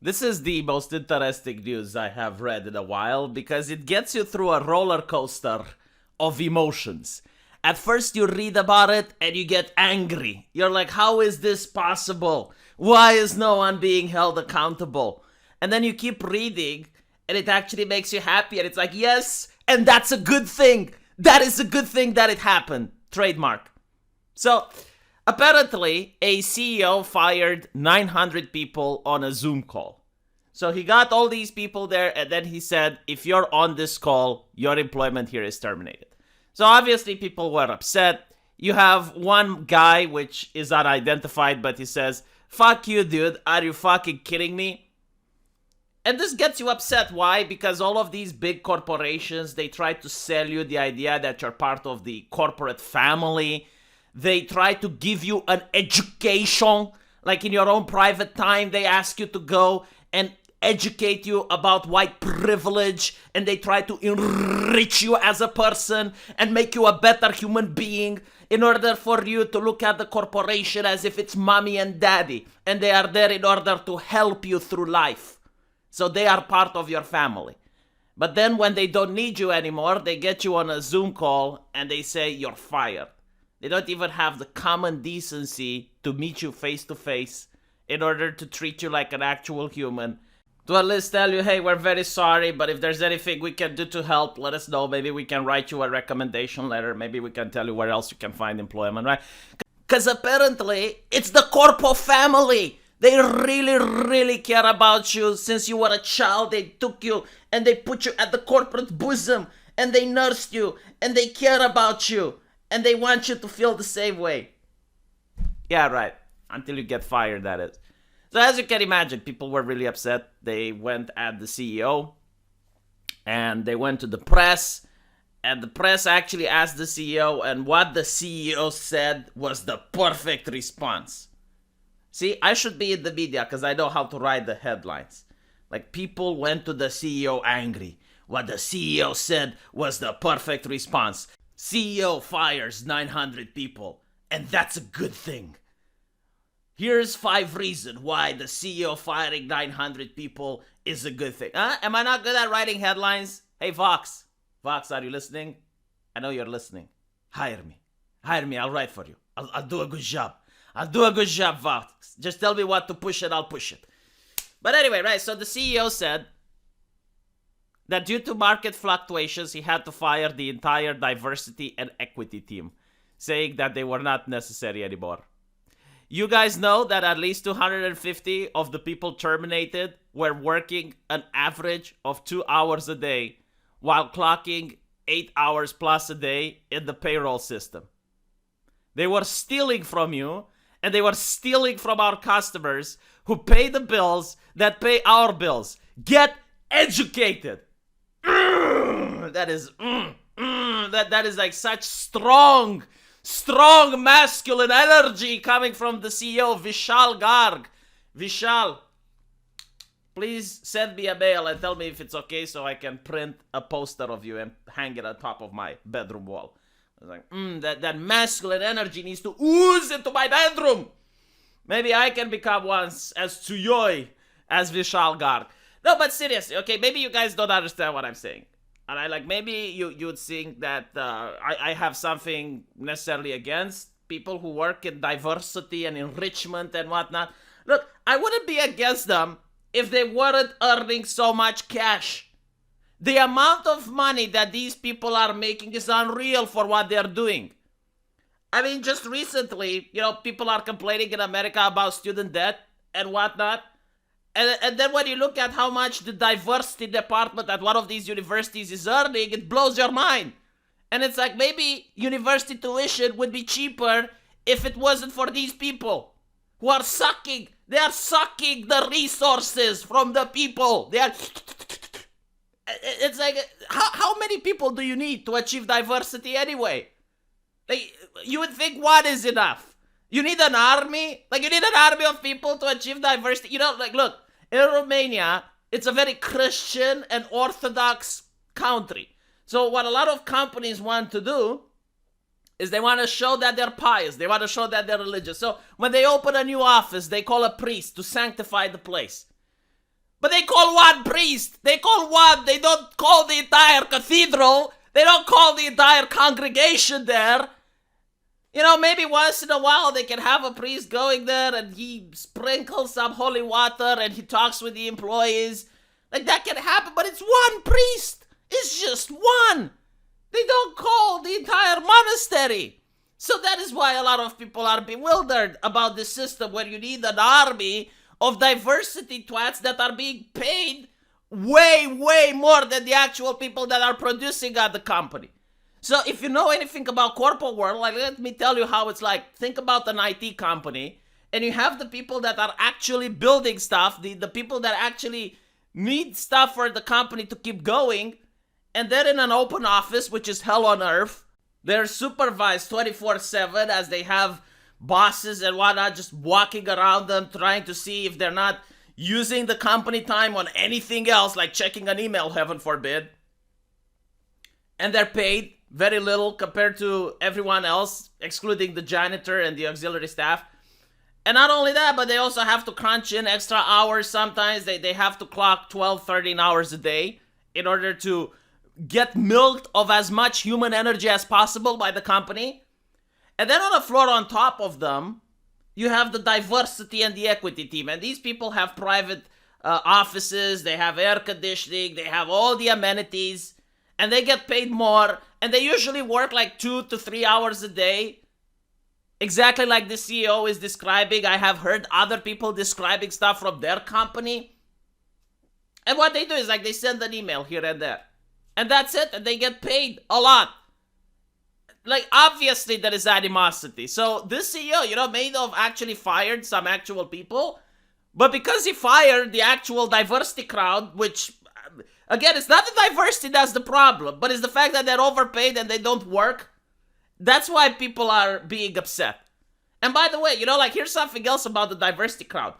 This is the most interesting news I have read in a while because it gets you through a roller coaster of emotions. At first you read about it and you get angry. You're like, how is this possible? Why is no one being held accountable? And then you keep reading and it actually makes you happy and it's like, yes, and that's a good thing. That is a good thing that it happened. Trademark. So, apparently, a CEO fired 900 people on a Zoom call. So he got all these people there and then he said, if you're on this call, your employment here is terminated. So obviously people were upset. You have one guy, which is unidentified, but he says, fuck you, dude. Are you fucking kidding me? And this gets you upset. Why? Because all of these big corporations, they try to sell you the idea that you're part of the corporate family. They try to give you an education. Like in your own private time, they ask you to go and educate you about white privilege, and they try to enrich you as a person and make you a better human being in order for you to look at the corporation as if it's mommy and daddy, and they are there in order to help you through life. So they are part of your family. But then when they don't need you anymore, they get you on a Zoom call and they say you're fired. They don't even have the common decency to meet you face to face in order to treat you like an actual human. To at least tell you, hey, we're very sorry, but if there's anything we can do to help, let us know. Maybe we can write you a recommendation letter. Maybe we can tell you where else you can find employment, right? Because apparently, it's the corpo family. They really, really care about you. Since you were a child, they took you and they put you at the corporate bosom and they nursed you and they care about you and they want you to feel the same way. Yeah, right. Until you get fired, that is. So as you can imagine, people were really upset. They went at the CEO and they went to the press, and the press actually asked the CEO, and what the CEO said was the perfect response. See, I should be in the media because I know how to write the headlines. Like, people went to the CEO angry. What the CEO said was the perfect response. CEO fires 900 people, and that's a good thing. Here's 5 reasons why the CEO firing 900 people is a good thing. Am I not good at writing headlines? Hey, Vox. Vox, are you listening? I know you're listening. Hire me. Hire me. I'll write for you. I'll do a good job. I'll do a good job, Vox. Just tell me what to push and I'll push it. But anyway, right, so the CEO said that due to market fluctuations, he had to fire the entire diversity and equity team, saying that they were not necessary anymore. You guys know that at least 250 of the people terminated were working an average of 2 hours a day while clocking 8 hours plus a day in the payroll system. They were stealing from you, and they were stealing from our customers who pay the bills that pay our bills. Get educated. That is like such strong masculine energy coming from the CEO, Vishal Garg. Vishal, please send me a mail and tell me if it's okay so I can print a poster of you and hang it on top of my bedroom wall. I was like, that masculine energy needs to ooze into my bedroom. Maybe I can become once as tsuyoi as Vishal Garg. No, but seriously, okay, maybe you guys don't understand what I'm saying. And I like, maybe you would think that I have something necessarily against people who work in diversity and enrichment and whatnot. Look, I wouldn't be against them if they weren't earning so much cash. The amount of money that these people are making is unreal for what they're doing. I mean, just recently, people are complaining in America about student debt and whatnot. And then when you look at how much the diversity department at one of these universities is earning, it blows your mind. And it's like, maybe university tuition would be cheaper if it wasn't for these people who are sucking. They are sucking the resources from the people. It's like, how many people do you need to achieve diversity anyway? Like, you would think one is enough. You need an army? Like, you need an army of people to achieve diversity? Look, in Romania, it's a very Christian and Orthodox country. So what a lot of companies want to do is they want to show that they're pious. They want to show that they're religious. So when they open a new office, they call a priest to sanctify the place. But they call one priest. They call one. They don't call the entire cathedral. They don't call the entire congregation there. You know, maybe once in a while they can have a priest going there and he sprinkles some holy water and he talks with the employees. Like, that can happen, but it's one priest. It's just one. They don't call the entire monastery. So that is why a lot of people are bewildered about this system where you need an army of diversity twats that are being paid way, way more than the actual people that are producing at the company. So if you know anything about corporate world, like, let me tell you how it's like. Think about an IT company, and you have the people that are actually building stuff, the people that actually need stuff for the company to keep going, and they're in an open office, which is hell on earth. They're supervised 24/7 as they have bosses and whatnot just walking around them, trying to see if they're not using the company time on anything else, like checking an email, heaven forbid. And they're paid very little compared to everyone else, excluding the janitor and the auxiliary staff. And not only that, but they also have to crunch in extra hours sometimes. They have to clock 12, 13 hours a day in order to get milked of as much human energy as possible by the company. And then on the floor on top of them, you have the diversity and the equity team. And these people have private offices, they have air conditioning, they have all the amenities, and they get paid more. And they usually work like 2 to 3 hours a day. Exactly like the CEO is describing. I have heard other people describing stuff from their company. And what they do is like they send an email here and there. And that's it. And they get paid a lot. Like, obviously there is animosity. So this CEO, you know, may have actually fired some actual people. But because he fired the actual diversity crowd, which, again, it's not the diversity that's the problem, but it's the fact that they're overpaid and they don't work. That's why people are being upset. And by the way, you know, like, here's something else about the diversity crowd.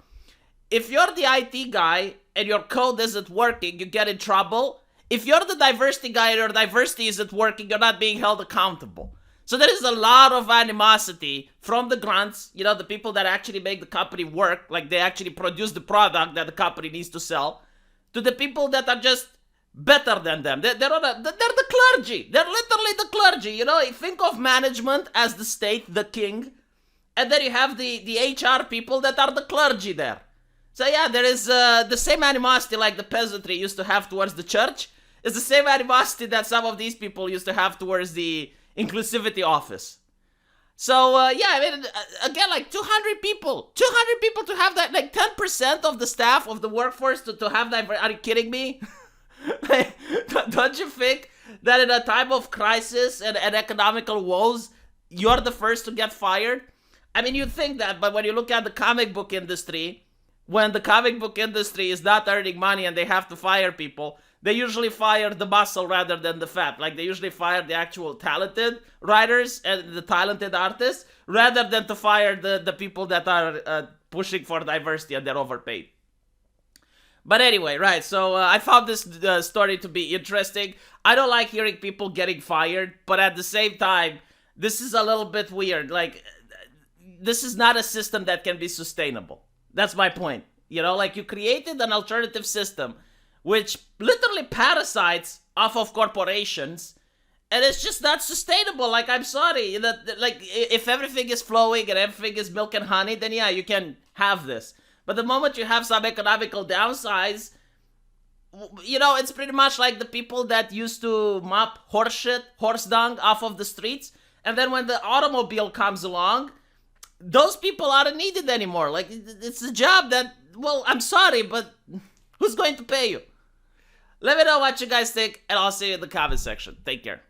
If you're the IT guy and your code isn't working, you get in trouble. If you're the diversity guy and your diversity isn't working, you're not being held accountable. So there is a lot of animosity from the grunts, you know, the people that actually make the company work, like they actually produce the product that the company needs to sell, to the people that are just better than them. They're the clergy. They're literally the clergy. You know, think of management as the state, the king, and then you have the HR people that are the clergy there. So yeah, there is the same animosity like the peasantry used to have towards the church. It's the same animosity that some of these people used to have towards the inclusivity office. So yeah, I mean, again, like 200 people to have that, like 10% of the staff of the workforce to have that. Are you kidding me? Don't you think that in a time of crisis and economical woes, you're the first to get fired? I mean, you think that, but when you look at the comic book industry, when the comic book industry is not earning money and they have to fire people, they usually fire the muscle rather than the fat. Like, they usually fire the actual talented writers and the talented artists rather than to fire the people that are pushing for diversity and they're overpaid. But anyway, right, so I found this story to be interesting. I don't like hearing people getting fired, but at the same time, this is a little bit weird. Like, this is not a system that can be sustainable. That's my point. You know, like, you created an alternative system which literally parasites off of corporations, and it's just not sustainable. Like, I'm sorry. Like, if everything is flowing and everything is milk and honey, then yeah, you can have this. But the moment you have some economical downsides, you know, it's pretty much like the people that used to mop horse dung off of the streets. And then when the automobile comes along, those people aren't needed anymore. Like, it's a job that, well, I'm sorry, but who's going to pay you? Let me know what you guys think, and I'll see you in the comment section. Take care.